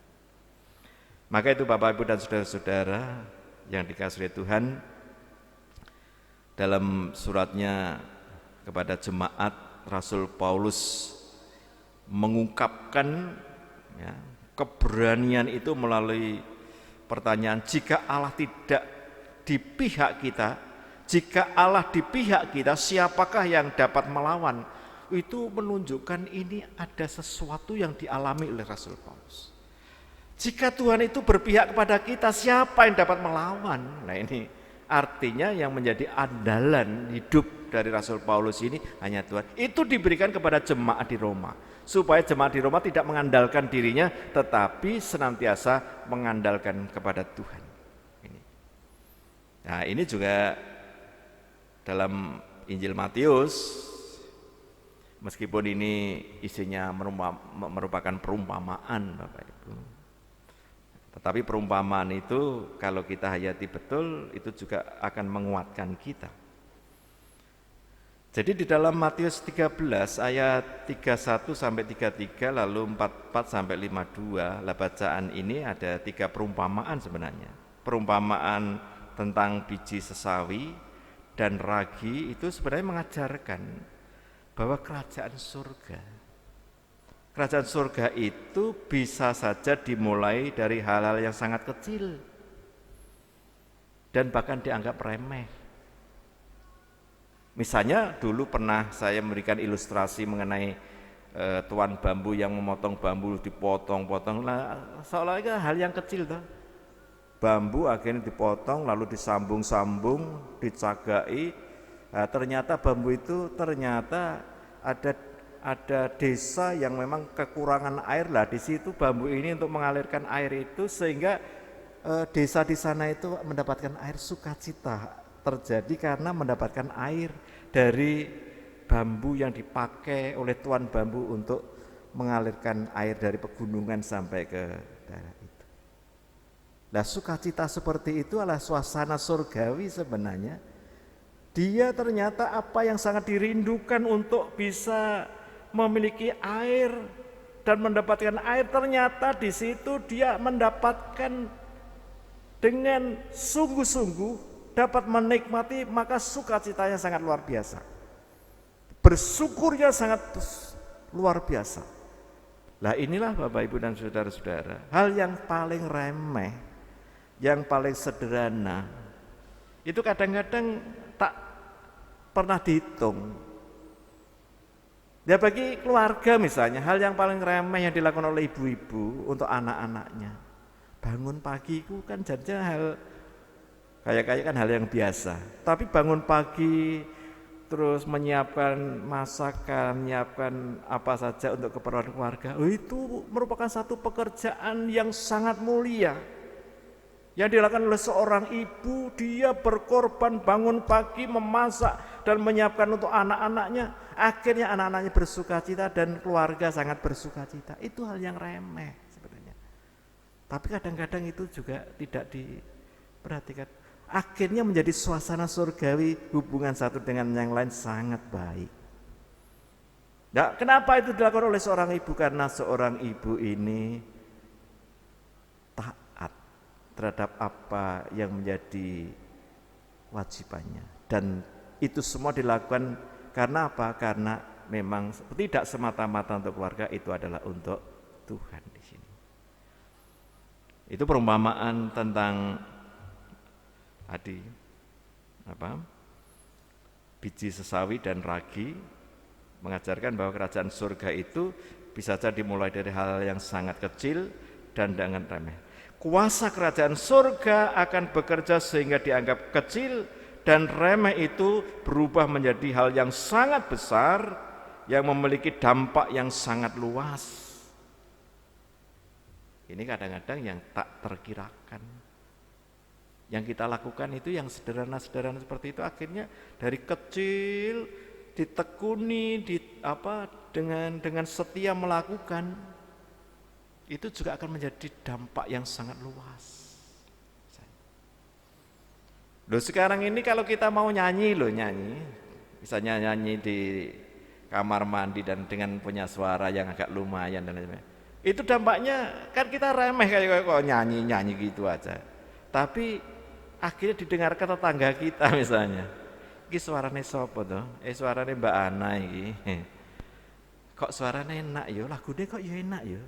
Maka itu Bapak Ibu dan saudara-saudara yang dikasihi Tuhan, dalam suratnya kepada jemaat, Rasul Paulus mengungkapkan keberanian itu melalui pertanyaan, jika Allah tidak di pihak kita, jika Allah di pihak kita, siapakah yang dapat melawan? Itu menunjukkan ini ada sesuatu yang dialami oleh Rasul Paulus. Jika Tuhan itu berpihak kepada kita, siapa yang dapat melawan? Nah ini artinya yang menjadi andalan hidup dari Rasul Paulus ini hanya Tuhan. Itu diberikan kepada jemaat di Roma. Supaya jemaat di Roma tidak mengandalkan dirinya, tetapi senantiasa mengandalkan kepada Tuhan. Nah ini juga dalam Injil Matius, meskipun ini isinya merupakan perumpamaan Bapak Ibu. Tetapi perumpamaan itu kalau kita hayati betul itu juga akan menguatkan kita. Jadi di dalam Matius 13 ayat 31 sampai 33 lalu 44 sampai 52 lah bacaan ini ada 3 perumpamaan sebenarnya. Perumpamaan tentang biji sesawi dan ragi itu sebenarnya mengajarkan bahwa kerajaan surga itu bisa saja dimulai dari hal-hal yang sangat kecil dan bahkan dianggap remeh. Misalnya dulu pernah saya memberikan ilustrasi mengenai tuan bambu yang memotong bambu dipotong-potong, seolah-olah hal yang kecil toh. Bambu akhirnya dipotong lalu disambung-sambung, dicagai. Nah, ternyata bambu itu ada desa yang memang kekurangan air lah di situ bambu ini untuk mengalirkan air itu sehingga desa di sana itu mendapatkan air sukacita terjadi karena mendapatkan air dari bambu yang dipakai oleh tuan bambu untuk mengalirkan air dari pegunungan sampai ke daerah itu. Nah, sukacita seperti itu adalah suasana surgawi sebenarnya. Dia ternyata apa yang sangat dirindukan untuk bisa memiliki air dan mendapatkan air, ternyata di situ dia mendapatkan dengan sungguh-sungguh dapat menikmati, maka sukacitanya sangat luar biasa. Bersyukurnya sangat luar biasa. Lah inilah Bapak Ibu dan saudara-saudara, hal yang paling remeh, yang paling sederhana, itu kadang-kadang tak pernah dihitung. Ya bagi keluarga misalnya, hal yang paling remeh yang dilakukan oleh ibu-ibu untuk anak-anaknya, bangun pagi itu kan jadinya hal kayak kan hal yang biasa. Tapi bangun pagi terus menyiapkan masakan, menyiapkan apa saja untuk keperluan keluarga, itu merupakan satu pekerjaan yang sangat mulia. Yang dilakukan oleh seorang ibu, dia berkorban bangun pagi memasak dan menyiapkan untuk anak-anaknya. Akhirnya anak-anaknya bersukacita dan keluarga sangat bersukacita. Itu hal yang remeh sebenarnya. Tapi kadang-kadang itu juga tidak diperhatikan. Akhirnya menjadi suasana surgawi, hubungan satu dengan yang lain sangat baik. Nah, kenapa itu dilakukan oleh seorang ibu? Karena seorang ibu ini taat terhadap apa yang menjadi wajibannya. Dan itu semua dilakukan karena apa? Karena memang tidak semata-mata untuk keluarga, itu adalah untuk Tuhan di sini. Itu perumpamaan tentang biji sesawi dan ragi, mengajarkan bahwa kerajaan surga itu bisa saja dimulai dari hal yang sangat kecil dan dengan remeh. Kuasa kerajaan surga akan bekerja sehingga dianggap kecil dan remeh itu berubah menjadi hal yang sangat besar yang memiliki dampak yang sangat luas. Ini kadang-kadang yang tak terkirakan. Yang kita lakukan itu yang sederhana-sederhana seperti itu, akhirnya dari kecil ditekuni, dengan setia melakukan, itu juga akan menjadi dampak yang sangat luas. Loh sekarang ini kalau kita mau nyanyi, misalnya nyanyi di kamar mandi dan dengan punya suara yang agak lumayan dan lain-lain, itu dampaknya kan kita remeh kayak kok nyanyi gitu aja. Tapi akhirnya didengarkan tetangga kita misalnya. Iki suarane sapa to? Suarane Mbak Ana iki. Kok suarane enak ya? Lagune kok ya enak ya?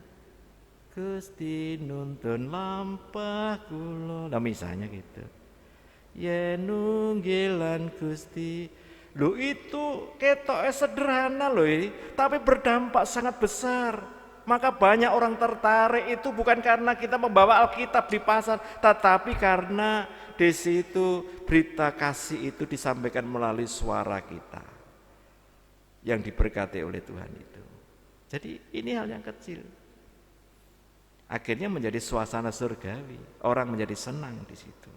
Gusti nuntun lampah kula. Lah misalnya gitu. Yen nunggilan Gusti. Lho itu ketoknya sederhana loh ini, tapi berdampak sangat besar. Maka banyak orang tertarik itu bukan karena kita membawa Alkitab di pasar, tetapi karena di situ berita kasih itu disampaikan melalui suara kita yang diberkati oleh Tuhan itu. Jadi ini hal yang kecil. Akhirnya menjadi suasana surgawi. Orang menjadi senang di situ.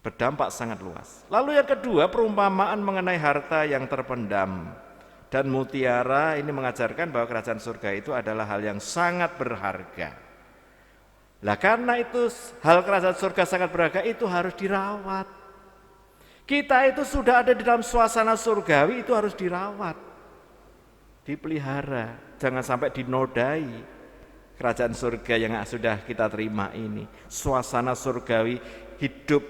Berdampak sangat luas. Lalu yang kedua, perumpamaan mengenai harta yang terpendam. Dan mutiara ini mengajarkan bahwa kerajaan surga itu adalah hal yang sangat berharga. Nah karena itu hal kerajaan surga sangat berharga itu harus dirawat. Kita itu sudah ada di dalam suasana surgawi itu harus dirawat. Dipelihara, jangan sampai dinodai kerajaan surga yang sudah kita terima ini. Suasana surgawi hidup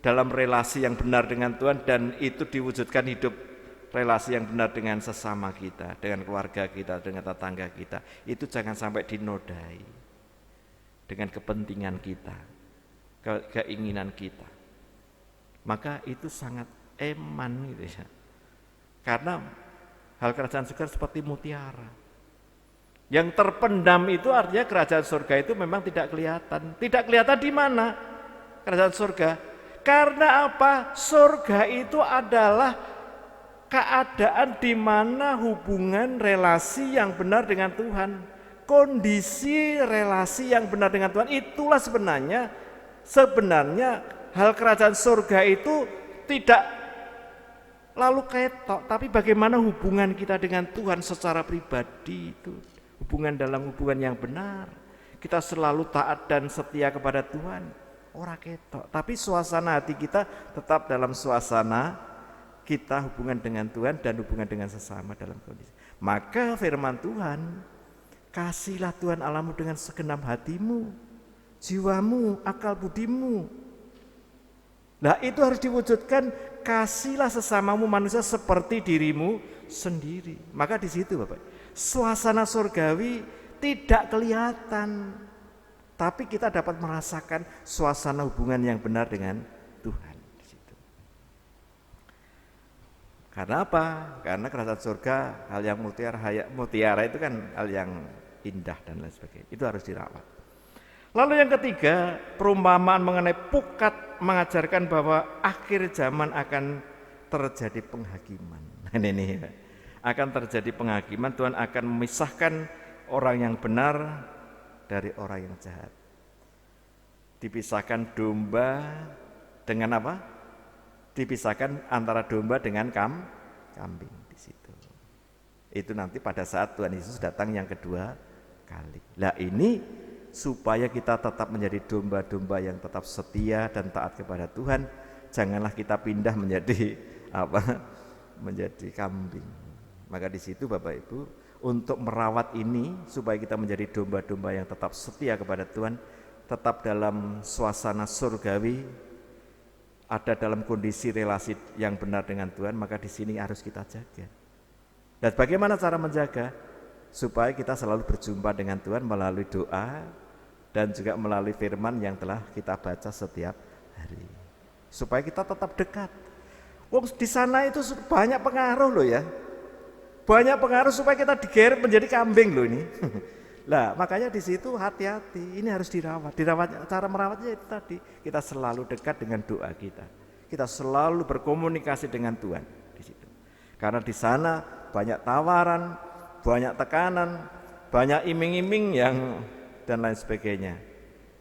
dalam relasi yang benar dengan Tuhan dan itu diwujudkan hidup relasi yang benar dengan sesama kita, dengan keluarga kita, dengan tetangga kita. Itu jangan sampai dinodai dengan kepentingan kita, keinginan kita. Maka itu sangat eman gitu ya. Karena hal kerajaan surga seperti mutiara. Yang terpendam itu artinya kerajaan surga itu memang tidak kelihatan. Tidak kelihatan di mana kerajaan surga? Karena apa? Surga itu adalah keadaan di mana hubungan relasi yang benar dengan Tuhan, kondisi relasi yang benar dengan Tuhan, itulah sebenarnya hal kerajaan surga itu tidak lalu ketok, tapi bagaimana hubungan kita dengan Tuhan secara pribadi itu, hubungan dalam hubungan yang benar, kita selalu taat dan setia kepada Tuhan, ora ketok, tapi suasana hati kita tetap dalam suasana kita hubungan dengan Tuhan dan hubungan dengan sesama dalam kondisi. Maka firman Tuhan, kasihlah Tuhan Allahmu dengan segenap hatimu, jiwamu, akal budimu. Nah itu harus diwujudkan, kasihlah sesamamu manusia seperti dirimu sendiri. Maka di situ Bapak, suasana surgawi tidak kelihatan, tapi kita dapat merasakan suasana hubungan yang benar dengan Tuhan. Karena apa? Karena kerajaan surga, hal yang mutiara itu kan hal yang indah dan lain sebagainya. Itu harus dirawat. Lalu yang ketiga, perumpamaan mengenai pukat mengajarkan bahwa akhir zaman akan terjadi penghakiman. Ini akan terjadi penghakiman. Tuhan akan memisahkan orang yang benar dari orang yang jahat. Dipisahkan domba dengan apa? Dipisahkan antara domba dengan kambing di situ. Itu nanti pada saat Tuhan Yesus datang yang kedua kali. Lah ini supaya kita tetap menjadi domba-domba yang tetap setia dan taat kepada Tuhan, janganlah kita pindah menjadi menjadi kambing. Maka di situ Bapak Ibu, untuk merawat ini supaya kita menjadi domba-domba yang tetap setia kepada Tuhan, tetap dalam suasana surgawi, ada dalam kondisi relasi yang benar dengan Tuhan, maka di sini harus kita jaga. Dan bagaimana cara menjaga? Supaya kita selalu berjumpa dengan Tuhan melalui doa dan juga melalui firman yang telah kita baca setiap hari. Supaya kita tetap dekat. Di sana itu banyak pengaruh loh ya. Banyak pengaruh supaya kita digeret menjadi kambing loh ini. Lah makanya di situ hati-hati, ini harus dirawat. Cara merawatnya itu tadi, kita selalu dekat dengan doa kita. Kita selalu berkomunikasi dengan Tuhan di situ. Karena di sana banyak tawaran, banyak tekanan, banyak iming-iming dan lain sebagainya.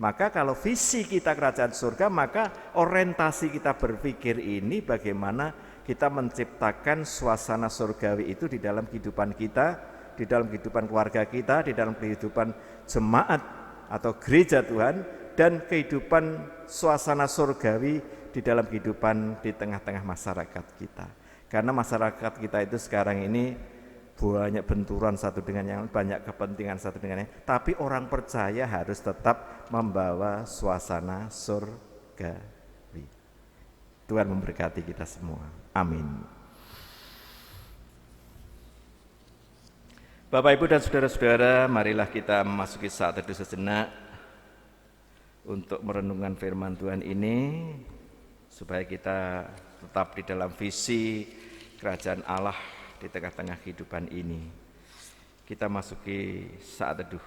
Maka kalau visi kita kerajaan surga, maka orientasi kita berpikir ini bagaimana kita menciptakan suasana surgawi itu di dalam kehidupan kita, di dalam kehidupan keluarga kita, di dalam kehidupan jemaat atau gereja Tuhan, dan kehidupan suasana surgawi di dalam kehidupan di tengah-tengah masyarakat kita. Karena masyarakat kita itu sekarang ini banyak benturan satu dengan yang lain, banyak kepentingan satu dengan yang lain, tapi orang percaya harus tetap membawa suasana surgawi. Tuhan memberkati kita semua. Amin. Bapak, Ibu, dan saudara-saudara, marilah kita memasuki saat teduh sejenak untuk merenungkan firman Tuhan ini, supaya kita tetap di dalam visi kerajaan Allah di tengah-tengah kehidupan ini. kita masuki saat teduh.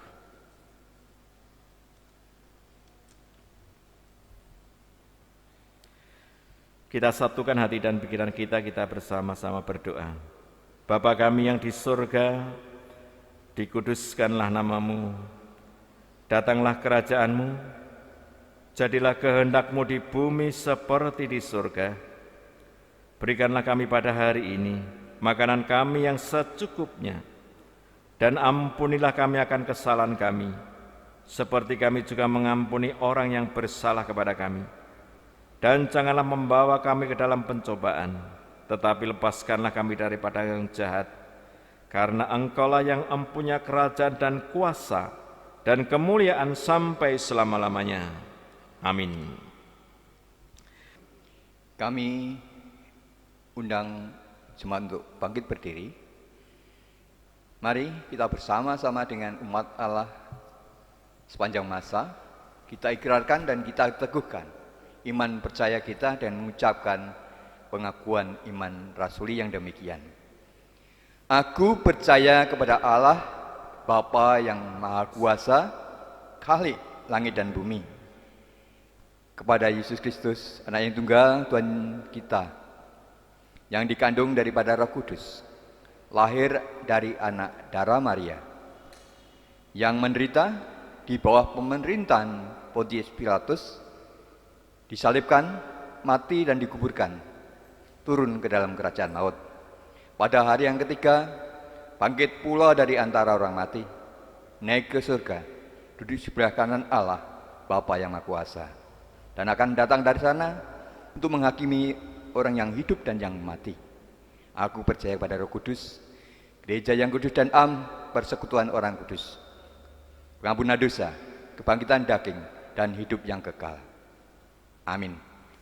Kita satukan hati dan pikiran kita bersama-sama berdoa. Bapa kami yang di surga, dikuduskanlah namamu, datanglah kerajaanmu, jadilah kehendak-mu di bumi seperti di surga. Berikanlah kami pada hari ini makanan kami yang secukupnya, dan ampunilah kami akan kesalahan kami, seperti kami juga mengampuni orang yang bersalah kepada kami. Dan janganlah membawa kami ke dalam pencobaan, tetapi lepaskanlah kami daripada yang jahat, karena Engkaulah yang empunya kerajaan dan kuasa dan kemuliaan sampai selama-lamanya. Amin. Kami undang jemaat untuk bangkit berdiri. Mari kita bersama-sama dengan umat Allah sepanjang masa, kita ikrarkan dan kita teguhkan iman percaya kita dan mengucapkan pengakuan iman rasuli yang demikian. Aku percaya kepada Allah, Bapa yang Maha Kuasa, Khalik langit dan bumi, kepada Yesus Kristus, Anak yang tunggal Tuhan kita, yang dikandung daripada Roh Kudus, lahir dari anak darah Maria, yang menderita di bawah pemerintahan Pontius Pilatus, disalibkan, mati dan dikuburkan, turun ke dalam kerajaan maut. Pada hari yang ketiga, bangkit pula dari antara orang mati, naik ke surga, duduk sebelah kanan Allah, Bapa yang Maha Kuasa, dan akan datang dari sana untuk menghakimi orang yang hidup dan yang mati. Aku percaya pada Roh Kudus, gereja yang kudus dan persekutuan orang kudus, pengampunan dosa, kebangkitan daging, dan hidup yang kekal. Amin.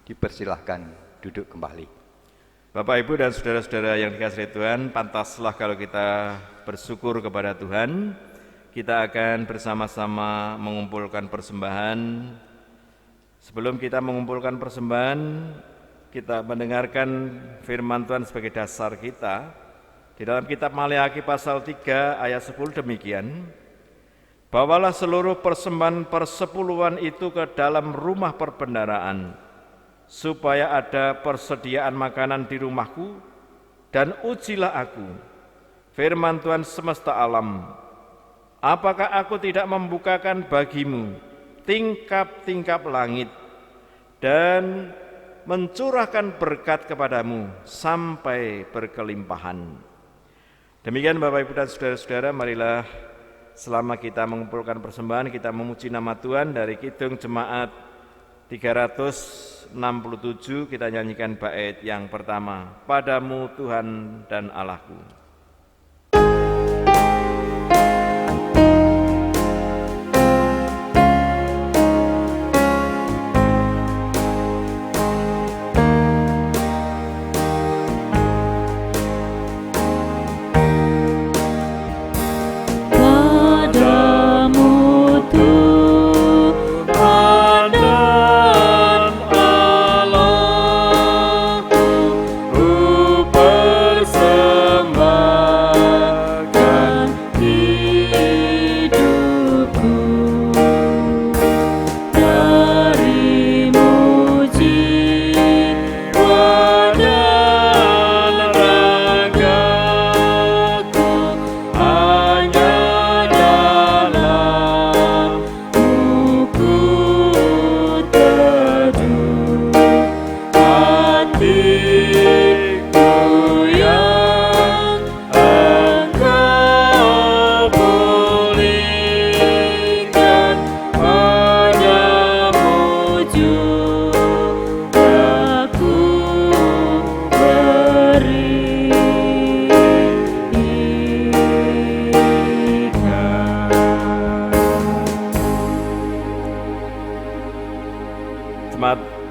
Dipersilahkan duduk kembali. Bapak, Ibu, dan saudara-saudara yang dikasihi Tuhan, pantaslah kalau kita bersyukur kepada Tuhan. Kita akan bersama-sama mengumpulkan persembahan. Sebelum kita mengumpulkan persembahan, kita mendengarkan firman Tuhan sebagai dasar kita. Di dalam kitab Maleakhi pasal 3 ayat 10 demikian, bawalah seluruh persembahan persepuluhan itu ke dalam rumah perbendaharaan, supaya ada persediaan makanan di rumahku, dan ujilah aku, firman Tuhan semesta alam, apakah aku tidak membukakan bagimu tingkap-tingkap langit, dan mencurahkan berkat kepadamu sampai berkelimpahan. Demikian Bapak, Ibu, dan saudara-saudara, marilah selama kita mengumpulkan persembahan, kita memuji nama Tuhan. Dari Kidung Jemaat 367 kita nyanyikan bait yang pertama, Padamu Tuhan dan Allahku.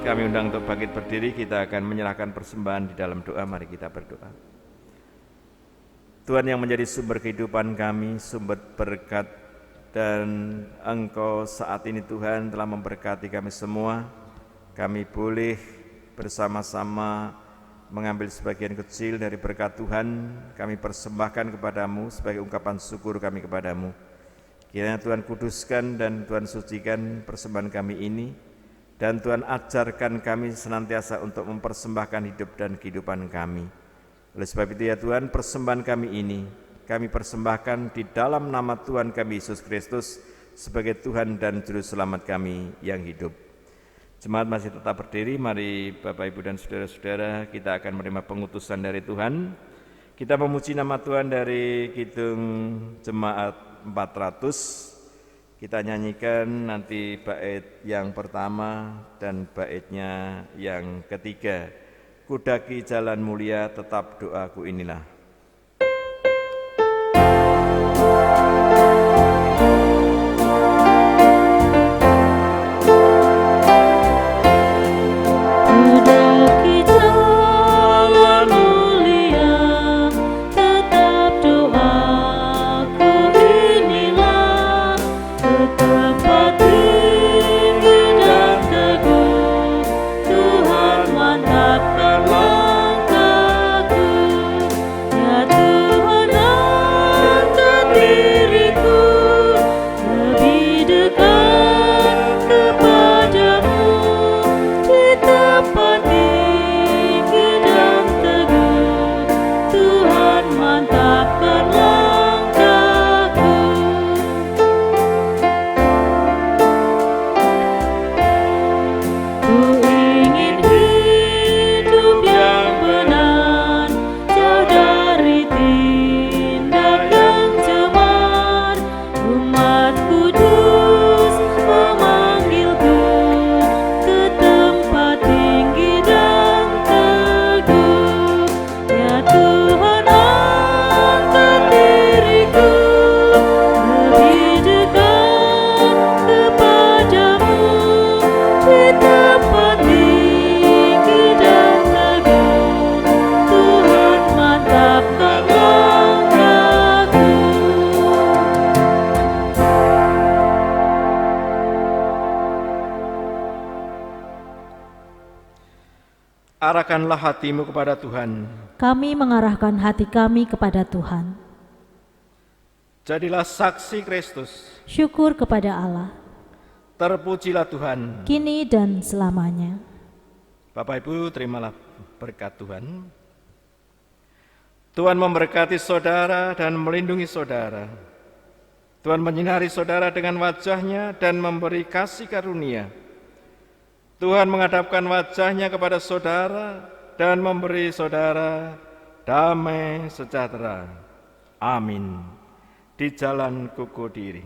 Kami undang untuk bangkit berdiri, kita akan menyerahkan persembahan di dalam doa. Mari kita berdoa. Tuhan yang menjadi sumber kehidupan kami, sumber berkat, dan Engkau saat ini Tuhan telah memberkati kami semua. Kami boleh bersama-sama mengambil sebagian kecil dari berkat Tuhan, kami persembahkan kepadamu sebagai ungkapan syukur kami kepadamu. Kiranya Tuhan kuduskan dan Tuhan sucikan persembahan kami ini, dan Tuhan ajarkan kami senantiasa untuk mempersembahkan hidup dan kehidupan kami. Oleh sebab itu ya Tuhan, persembahan kami ini kami persembahkan di dalam nama Tuhan kami Yesus Kristus sebagai Tuhan dan Juru Selamat kami yang hidup. Jemaat masih tetap berdiri, mari Bapak Ibu dan Saudara-saudara, kita akan menerima pengutusan dari Tuhan. Kita memuji nama Tuhan dari Kidung Jemaat 400. Kita nyanyikan nanti bait yang pertama dan baitnya yang ketiga. Kudaki jalan mulia, tetap doaku inilah. Kudaki jalan mulia, tetap doaku inilah, ke tempat tinggi dan teguh, Tuhan mantapkan langkahku. Ya Tuhan, angkat diriku lebih dekat kepadamu, di tempat tinggi dan teguh, Tuhan mantapkan langkahku. Ku ingin hidup yang benar, jauh dari tindak yang cemar. Umat kudus memanggilku ke tempat tinggi dan teguh. Ya Tuhan, angkat diriku lebih dekat kepadamu, di tempat tinggi dan teguh, Tuhan mantapkan langkahku. Arahkanlah hatimu kepada Tuhan. Kami mengarahkan hati kami kepada Tuhan. Jadilah saksi Kristus. Syukur kepada Allah, Terpujilah Tuhan. kini dan selamanya. Bapak Ibu, terimalah berkat Tuhan. Tuhan memberkati saudara dan melindungi saudara. Tuhan menyinari saudara dengan wajah-Nya dan memberi kasih karunia. Tuhan menghadapkan wajah-Nya kepada saudara dan memberi saudara damai sejahtera. Amin. Di jalan Kuku Diri.